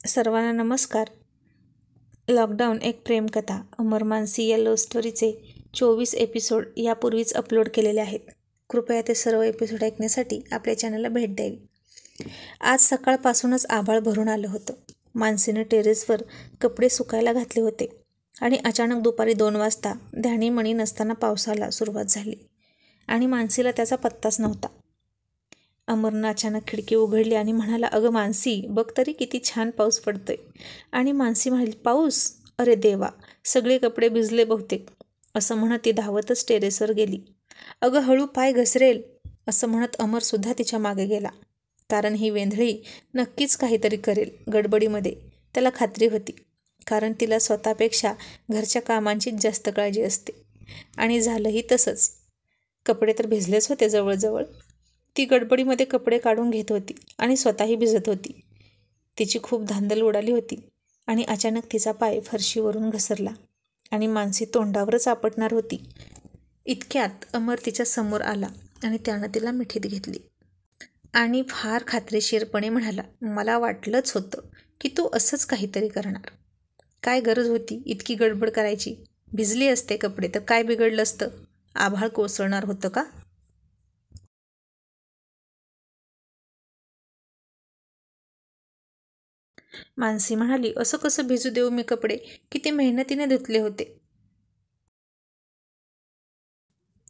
सर्वांना नमस्कार. लॉकडाऊन एक प्रेमकथा अमर मानसी या लव्ह स्टोरीचे 24 एपिसोड यापूर्वीच अपलोड केलेले आहेत. कृपया ते सर्व एपिसोड ऐकण्यासाठी आपल्या चॅनलला भेट द्यावी. आज सकाळपासूनच आभाळ भरून आलं होतं. मानसीनं टेरेसवर कपडे सुकायला घातले होते आणि अचानक दुपारी 2 वाजता ध्यानीमणी नसताना पावसाला सुरुवात झाली आणि मानसीला त्याचा पत्ताच नव्हता. अमरनं अचानक खिडकी उघडली आणि म्हणाला, अगं मानसी, बघ तरी किती छान पाऊस पडतोय. आणि मानसी म्हणाली, पाऊस? अरे देवा, सगळे कपडे भिजले बहुतेक, असं म्हणत ती धावतच टेरेसवर गेली. अगं हळू, पाय घसरेल, असं म्हणत अमरसुद्धा तिच्या मागे गेला. कारण ही वेंधळी नक्कीच काहीतरी करेल गडबडीमध्ये, त्याला खात्री होती. कारण तिला स्वतःपेक्षा घरच्या कामांचीच जास्त काळजी असते. आणि झालंही तसंच. कपडे तर भिजलेच होते जवळजवळ. ती गडबडीमध्ये कपडे काढून घेत होती आणि स्वतःही भिजत होती. तिची खूप धांदल उडाली होती आणि अचानक तिचा पाय फरशीवरून घसरला आणि मानसी तोंडावरच आपटणार होती. इतक्यात अमर तिच्या समोर आला आणि त्यानं तिला मिठीत घेतली आणि फार खात्रीशीरपणे म्हणाला, मला वाटलंच होतं की तू असंच काहीतरी करणार. काय गरज होती इतकी गडबड करायची? भिजली असते कपडे तर काय बिघडलं असतं? आभाळ कोसळणार होतं का? मानसी म्हणाली, असं कसं भिजू देऊ मी कपडे? किती मेहनतीने धुतले होते.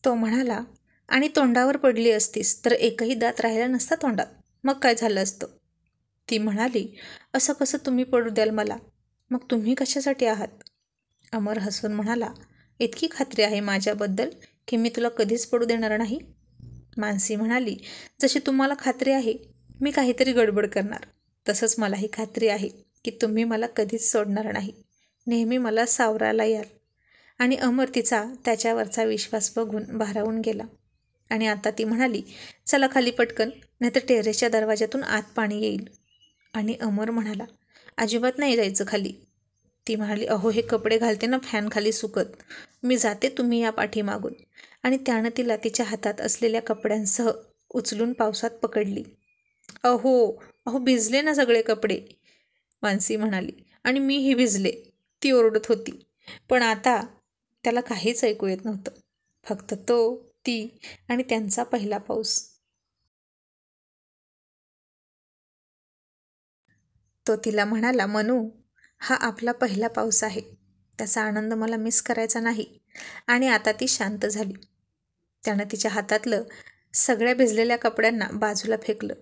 तो म्हणाला, आणि तोंडावर पडली असतीस तर एकही दात राहिला नसता तोंडात, मग काय झालं असतं? ती म्हणाली, असं कसं तुम्ही पडू द्याल मला? मग तुम्ही कशासाठी आहात? अमर हसून म्हणाला, इतकी खात्री आहे माझ्याबद्दल की मी तुला कधीच पडू देणार नाही? मानसी म्हणाली, जशी तुम्हाला खात्री आहे मी काहीतरी गडबड करणार, तसंच मलाही खात्री आहे की तुम्ही मला कधीच सोडणार नाही. नेहमी मला सावरायला याल. आणि अमर तिचा त्याच्यावरचा विश्वास बघून भारावून गेला. आणि आता ती म्हणाली, चला खाली पटकन, नाहीतर टेरेसच्या दरवाजातून आत पाणी येईल. आणि अमर म्हणाला, अजिबात नाही जायचं खाली. ती म्हणाली, अहो हे कपडे घालते ना फॅन खाली सुकत, मी जाते, तुम्ही या पाठीमागून. आणि त्यानं तिला तिच्या हातात असलेल्या कपड्यांसह उचलून पावसात पकडली. अहो अहो भिजले ना सगळे कपडे, मानसी म्हणाली. आणि मीही भिजले, ती ओरडत होती. पण आता त्याला काहीच ऐकू येत नव्हतं. फक्त तो, ती आणि त्यांचा पहिला पाऊस. तो तिला म्हणाला, मनू, हा आपला पहिला पाऊस आहे. त्याचा आनंद मला मिस करायचा नाही. आणि आता ती शांत झाली. त्यानं तिच्या हातातलं सगळ्या भिजलेल्या कपड्यांना बाजूला फेकलं.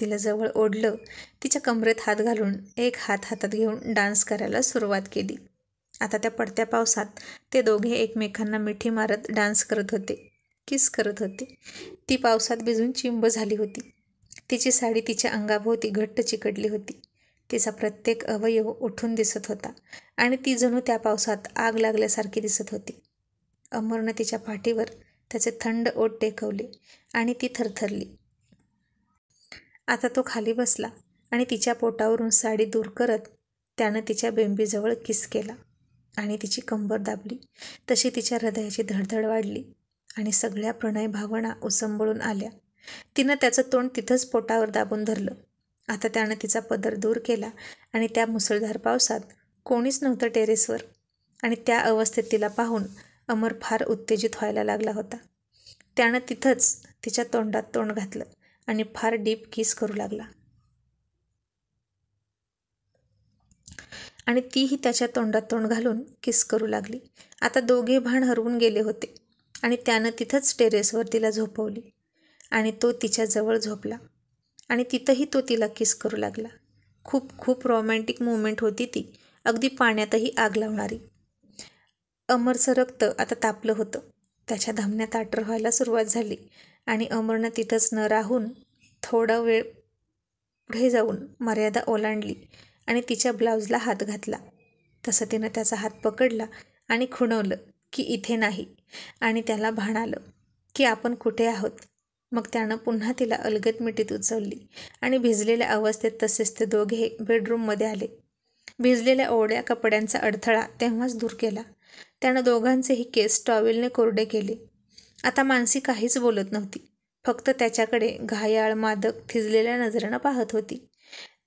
तिला जवळ ओढलं. तिच्या कमरेत हात घालून एक हात हातात घेऊन डान्स करायला सुरुवात केली. आता त्या पडत्या पावसात ते दोघे एकमेकांना मिठी मारत डान्स करत होते, किस करत होते. ती पावसात भिजून चिंब झाली होती. तिची साडी तिच्या अंगाभोवती घट्ट चिकटली होती. तिचा प्रत्येक अवयव उठून दिसत होता आणि ती जणू त्या पावसात आग लागल्यासारखी दिसत होती. अमरनं तिच्या पाठीवर त्याचे थंड ओठ टेकवले आणि ती थरथरली. आता तो खाली बसला आणि तिच्या पोटावरून साडी दूर करत त्यानं तिच्या बेंबीजवळ किस केला आणि तिची कंबर दाबली. तशी तिच्या हृदयाची धडधड वाढली आणि सगळ्या प्रणय भावना उसंबळून आल्या. तिनं त्याचं तोंड तिथंच पोटावर दाबून धरलं. आता त्यानं तिचा पदर दूर केला आणि त्या मुसळधार पावसात कोणीच नव्हतं टेरेसवर. आणि त्या अवस्थेत तिला पाहून अमर फार उत्तेजित व्हायला लागला होता. त्यानं तिथंच तिच्या तोंडात तोंड घातलं आणि फार डीप किस करू लागला. आणि तीही त्याच्या तोंडात तोंड घालून किस करू लागली. आता दोघे भान हरवून गेले होते आणि त्यानं तिथंच टेरेसवर तिला झोपवली आणि तो तिच्या जवळ झोपला आणि तिथंही तो तिला किस करू लागला. खूप खूप रोमॅन्टिक मुवमेंट होती ती, अगदी पाण्यातही आग लावणारी. अमरचं रक्त आता तापलं होतं. त्याच्या धमन्या ताटर व्हायला सुरुवात झाली आणि अमरनं तिथंच न राहून थोडा वेळ पुढे जाऊन मर्यादा ओलांडली आणि तिच्या ब्लाऊजला हात घातला. तसं तिनं त्याचा हात पकडला आणि खुणवलं की इथे नाही. आणि त्याला भान आलं की आपण कुठे आहोत. मग त्यानं पुन्हा तिला अलगद मिठीत उचलली आणि भिजलेल्या अवस्थेत तसेच ते दोघे बेडरूममध्ये आले. भिजलेल्या ओढ्या कपड्यांचा अडथळा तेव्हाच दूर केला. त्यानं दोघांचेही केस टॉवेलने कोरडे केले. आता मानसी काहीच बोलत नव्हती, फक्त त्याच्याकडे घायाळ, मादक, थिजलेल्या नजरेनं पाहत होती.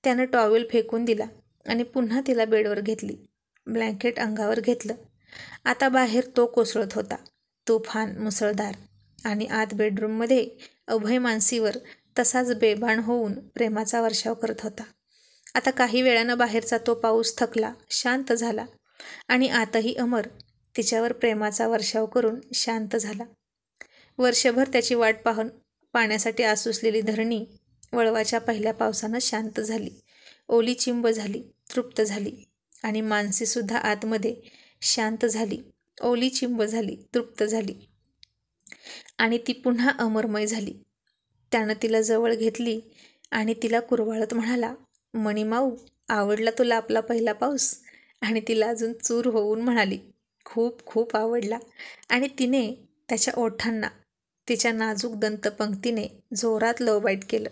त्यानं टॉवेल फेकून दिला आणि पुन्हा तिला बेडवर घेतली. ब्लँकेट अंगावर घेतलं. आता बाहेर तो कोसळत होता, तुफान मुसळधार. आणि आत बेडरूममध्ये अभय मानसीवर तसाच बेभान होऊन प्रेमाचा वर्षाव करत होता. आता काही वेळानं बाहेरचा तो पाऊस थकला, शांत झाला. आणि आतही अमर तिच्यावर प्रेमाचा वर्षाव करून शांत झाला. वर्षभर त्याची वाट पाहण्यासाठी आसुसलेली धरणी वळवाच्या पहिल्या पावसानं शांत झाली, ओली चिंब झाली, तृप्त झाली. आणि मानसीसुद्धा आतमध्ये शांत झाली, ओली चिंब झाली, तृप्त झाली. आणि ती पुन्हा अमरमय झाली. त्यानं तिला जवळ घेतली आणि तिला कुरवाळत म्हणाला, मणिमाऊ, आवडला तुला आपला पहिला पाऊस? आणि तिला अजून चूर होऊन म्हणाली, खूप खूप आवडला. आणि तिने त्याच्या ओठांना तिच्या नाजूक दंतपंक्तीने जोरात लव बाईट केलं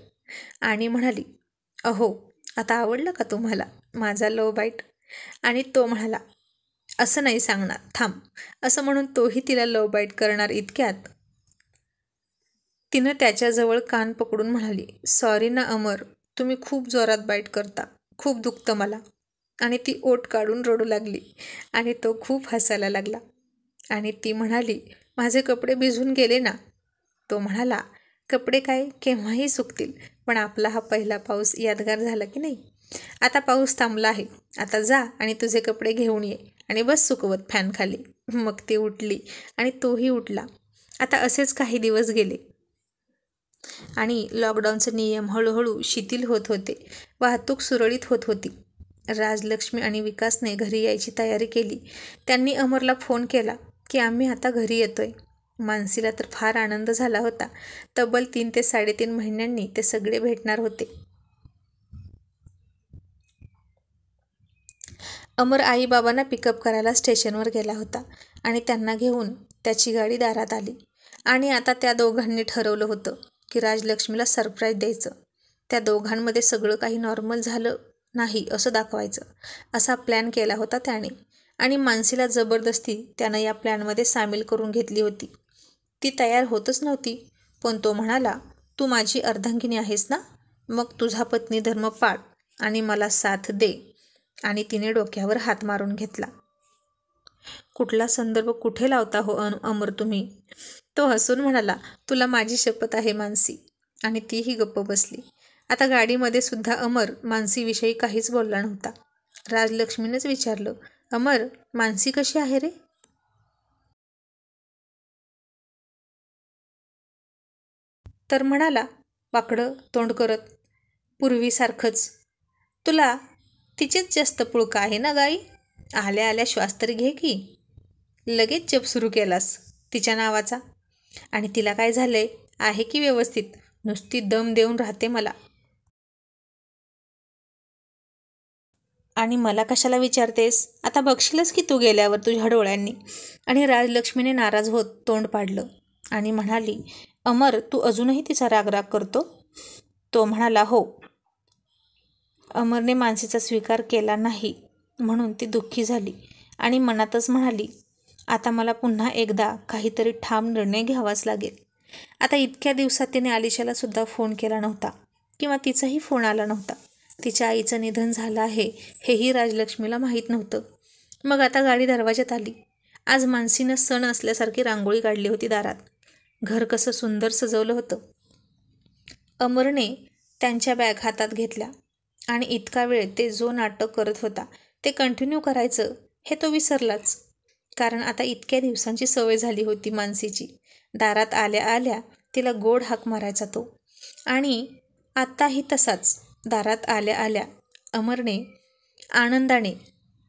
आणि म्हणाली, अहो, आता आवडलं का तुम्हाला माझा लव बाईट? आणि तो म्हणाला, असं नाही सांगणार, थांब. असं म्हणून तोही तिला लव बाईट करणार इतक्यात तिनं त्याच्याजवळ कान पकडून म्हणाली, सॉरी ना अमर, तुम्ही खूप जोरात बाईट करता, खूप दुखतं मला. आणि ती ओठ काढून रडू लागली आणि तो खूप हसायला लागला. आणि ती म्हणाली, माझे कपडे भिजून गेले ना? तो म्हणाला, कपडे काय केव्हाही सुकतील, पण आपला हा पहिला पाऊस यादगार झाला की नाही? आता पाऊस थांबला आहे, आता जा आणि तुझे कपडे घेऊन ये आणि बस सुकवत फॅन खाली. मग ती उठली आणि तोही उठला. आता असेच काही दिवस गेले आणि लॉकडाऊनचे नियम हळूहळू शिथिल होत होते. वाहतूक सुरळीत होत होती. राजलक्ष्मी आणि विकासने घरी यायची तयारी केली. त्यांनी अमरला फोन केला की आम्ही आता घरी येतोय. मानसीला तर फार आनंद झाला होता. तब्बल 3 ते 3.5 महिन्यांनी ते सगळे भेटणार होते. अमर आईबाबांना पिकअप करायला स्टेशनवर गेला होता आणि त्यांना घेऊन त्याची गाडी दारात आली. आणि आता त्या दोघांनी ठरवलं होतं की राजलक्ष्मीला सरप्राईज द्यायचं. त्या दोघांमध्ये सगळं काही नॉर्मल झालं नाही असं दाखवायचं, असा प्लॅन केला होता त्याने. आणि मानसीला जबरदस्ती त्यानं या प्लॅनमध्ये सामील करून घेतली होती. ती तयार होतच नव्हती, पण तो म्हणाला, तू माझी अर्धांगिनी आहेस ना, मग तुझा पत्नी धर्म पाळ आणि मला साथ दे. आणि तिने डोक्यावर हात मारून घेतला. कुठला संदर्भ कुठे लावता हो अमर तुम्ही? तो हसून म्हणाला, तुला माझी शपथ आहे मानसी. आणि तीही गप्प बसली. आता गाडीमध्ये सुद्धा अमर मानसीविषयी काहीच बोलला नव्हता. राजलक्ष्मीनेच विचारलं, अमर, मानसी कशी आहे रे? तर म्हणाला, वाकडं तोंड करत, पूर्वीसारखंच. तुला तिचेच जास्त पुळका आहे ना गाई? आल्या आल्या श्वास तरी घे की. लगेच जप सुरू केलास तिच्या नावाचा. आणि तिला काय झालंय? आहे की व्यवस्थित? नुसती दम देऊन राहते मला. आणि मला कशाला विचारतेस? आता बघशीलच की तू गेल्यावर तुझ्या डोळ्यांनी. आणि राजलक्ष्मीने नाराज होत तोंड पाडलं आणि म्हणाली, अमर, तू अजूनही तिचा रागराग करतो? तो म्हणाला, हो. अमरने मानसीचा स्वीकार केला नाही म्हणून ती दुःखी झाली आणि मनातच म्हणाली, आता मला पुन्हा एकदा काहीतरी ठाम निर्णय घ्यावाच लागेल. आता इतक्या दिवसात तिने आलिशाला सुद्धा फोन केला नव्हता किंवा तिचाही फोन आला नव्हता. तिच्या आईचं निधन झालं आहे हेही राजलक्ष्मीला माहीत नव्हतं. मग आता गाडी दरवाजात आली. आज मानसीनं सण असल्यासारखी रांगोळी काढली होती दारात. घर कसं सुंदर सजवलं होतं. अमरने त्यांच्या बॅग हातात घेतल्या आणि इतका वेळ ते जो नाटक करत होता ते कंटिन्यू करायचं हे तो विसरलाच. कारण आता इतक्या दिवसांची सवय झाली होती मानसीची. दारात आल्या आल्या तिला गोड हाक मारायचा तो. आणि आत्ताही तसाच दारात आल्या आल्या अमरने आनंदाने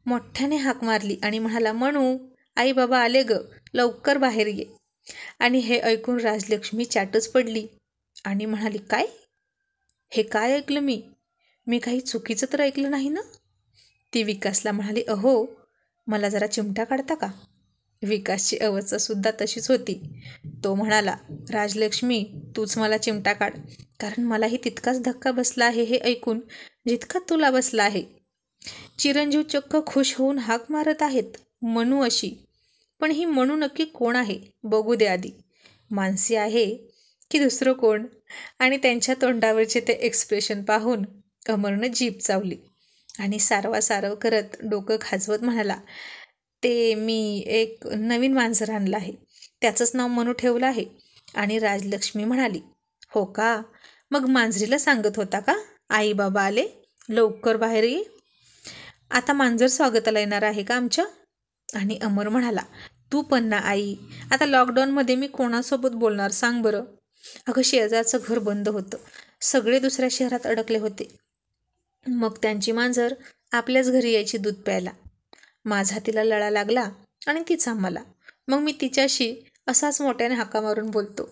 मोठ्याने हाक मारली आणि म्हणाला, म्हणू, आई बाबा आले ग, लवकर बाहेर ये. आणि हे ऐकून राजलक्ष्मी चाटच पडली आणि म्हणाली, काय? हे काय ऐकलं मी? मी काही चुकीचं तर ऐकलं नाही ना? ती विकासला म्हणाली, अहो, मला जरा चिमटा काढता का? विकासची अवस्था सुद्धा तशीच होती. तो म्हणाला, राजलक्ष्मी, तूच मला चिमटा काढ, कारण मलाही तितकाच धक्का बसला आहे हे ऐकून जितका तुला बसला आहे. चिरंजीव चक्क खुश होऊन हाक मारत आहेत, मनू अशी. पण ही मनू नक्की कोण आहे बघू दे आधी. मानसी आहे की दुसरं कोण? आणि त्यांच्या तोंडावरचे ते एक्सप्रेशन पाहून अमरनं जीभ चावली आणि सारवासारव करत डोकं खाजवत म्हणाला, ते मी एक नवीन मांजर आणलं आहे, त्याचंच नाव मनू ठेवलं आहे. आणि राजलक्ष्मी म्हणाली, हो का, मग मांजरीला सांगत होता का आई बाबा आले, लवकर बाहेर ये, आता मांजर स्वागताला येणार आहे का आमच्या? आणि अमर म्हणाला, तू पण ना आई, आता लॉकडाऊनमध्ये मी कोणासोबत बोलणार सांग बरं. अगं शेजारचं घर बंद होतं, सगळे दुसऱ्या शहरात अडकले होते. मग त्यांची मांजर आपल्याच घरी यायची दूध प्यायला. माझा तिला लळा लागला आणि तिचा मला. मग मी तिच्याशी असाच मोठ्याने हाका मारून बोलतो.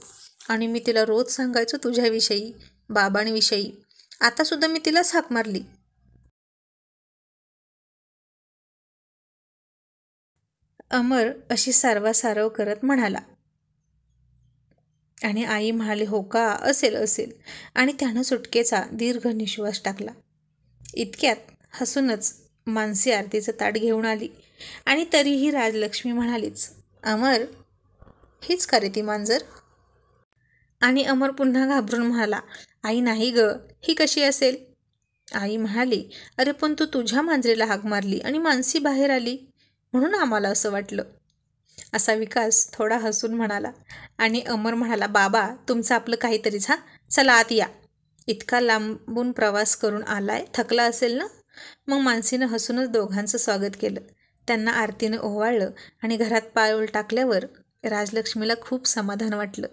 आणि मी तिला रोज सांगायचो तुझ्याविषयी, बाबांविषयी. आतासुद्धा मी तिलाच हाक मारली. अमर अशी सारवासारव करत म्हणाला. आणि आई म्हणाली, हो का, असेल असेल. आणि त्यानं सुटकेचा दीर्घ निश्वास टाकला. इतक्यात हसूनच मानसी आरतीचं ताट घेऊन आली. आणि तरीही राजलक्ष्मी म्हणालीच, अमर, हीच का रे ती मांजर? आणि अमर पुन्हा घाबरून म्हणाला, आई नाही ग, ही कशी असेल? आई म्हणाली, अरे पण तू तुझ्या मांजरीला हाक मारली आणि मानसी बाहेर आली, म्हणून आम्हाला असं वाटलं. असा विकास थोडा हसून म्हणाला. आणि अमर म्हणाला, बाबा तुमचं आपलं काहीतरीच, हा, चला आत या. इतका लांबून प्रवास करून आलाय, थकला असेल ना? मग मानसीनं हसूनच दोघांचं स्वागत केलं. त्यांना आरतीनं ओवाळलं आणि घरात पाऊल टाकल्यावर राजलक्ष्मीला खूप समाधान वाटलं.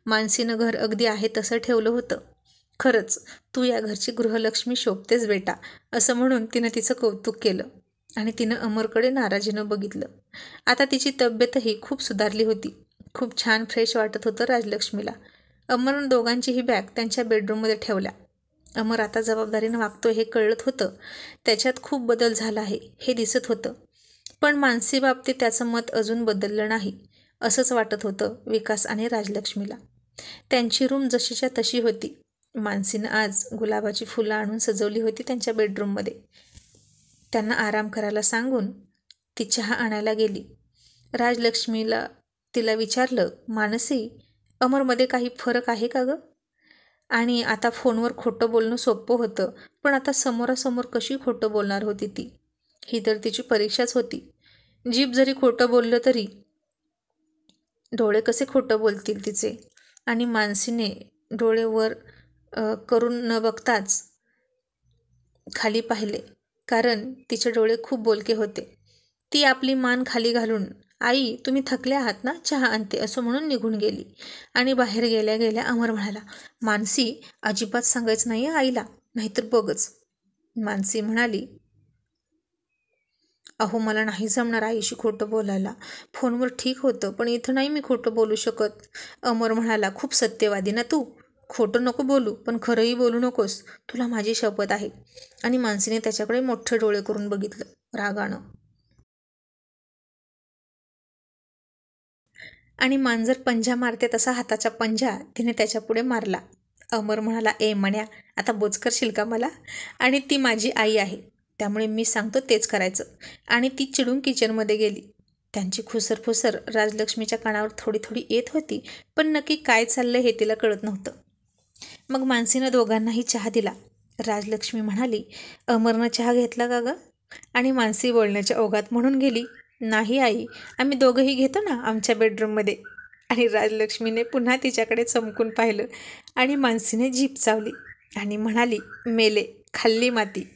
मानसीनं घर अगदी आहे तसं ठेवलं होतं. खरंच तू या घरची गृहलक्ष्मी शोभतेस बेटा, असं म्हणून तिनं तिचं कौतुक केलं. आणि तिनं अमरकडे नाराजीनं बघितलं. आता तिची तब्येतही खूप सुधारली होती. खूप छान फ्रेश वाटत होतं राजलक्ष्मीला. अमरनं दोघांचीही बॅग त्यांच्या बेडरूममध्ये ठेवल्या. अमर आता जबाबदारीनं वागतोय हे कळत होतं. त्याच्यात खूप बदल झाला आहे हे दिसत होतं. पण मानसी बाबतीत त्याचं मत अजून बदललं नाही असंच वाटत होतं विकास आणि राजलक्ष्मीला. त्यांची रूम जशीच्या तशी होती. मानसीनं आज गुलाबाची फुलं आणून सजवली होती त्यांच्या बेडरूममध्ये. त्यांना आराम करायला सांगून ती चहा आणायला गेली. राजलक्ष्मीला तिला विचारलं, मानसी, अमरमध्ये काही फरक आहे का गं? आणि आता फोनवर खोटं बोलणं सोपं होतं, पण आता समोरासमोर कशी खोटं बोलणार होती ती? ही तर तिची परीक्षाच होती. जीभ जरी खोटं बोललं तरी डोळे कसे खोटं बोलतील तिचे? आणि मानसीने डोळे वर करून न बघताच खाली पाहिले, कारण तिचे डोळे खूप बोलके होते. ती आपली मान खाली घालून, आई तुम्ही थकले आहात ना, चहा आणते, असं म्हणून निघून गेली. आणि बाहेर गेल्या गेल्या अमर म्हणाला, मानसी अजिबात सांगायचं नाही आईला, नाहीतर बघच. मानसी म्हणाली, अहो मला नाही जमणार आईशी खोटं बोलायला. फोनवर ठीक होतं, पण इथं नाही मी खोटं बोलू शकत. अमर म्हणाला, खूप सत्यवादी ना तू, खोटं नको बोलू पण खरंही बोलू नकोस, तुला माझी शपथ आहे. आणि मानसीने त्याच्याकडे मोठे डोळे करून बघितलं रागानं. आणि मांजर पंजा मारते तसा हाताचा पंजा तिने त्याच्यापुढे मारला. अमर म्हणाला, ए म्हण्या, आता बोच करशील का मला? आणि ती माझी आई आहे, त्यामुळे मी सांगतो तेच करायचं. आणि ती चिडून किचनमध्ये गेली. त्यांची खुसरफुसर राजलक्ष्मीच्या कानावर थोडी थोडी येत होती, पण नक्की काय चाललं हे तिला कळत नव्हतं. मग मानसीनं दोघांनाही चहा दिला. राजलक्ष्मी म्हणाली, अमरनं चहा घेतला का गं? आणि मानसी बोलण्याच्या ओघात म्हणून गेली, नाही आई, आम्ही दोघंही घेतो ना आमच्या बेडरूममध्ये. आणि राजलक्ष्मीने पुन्हा तिच्याकडे चमकून पाहिलं आणि मानसीने जीभ चावली आणि म्हणाली, मेले, खाल्ली माती.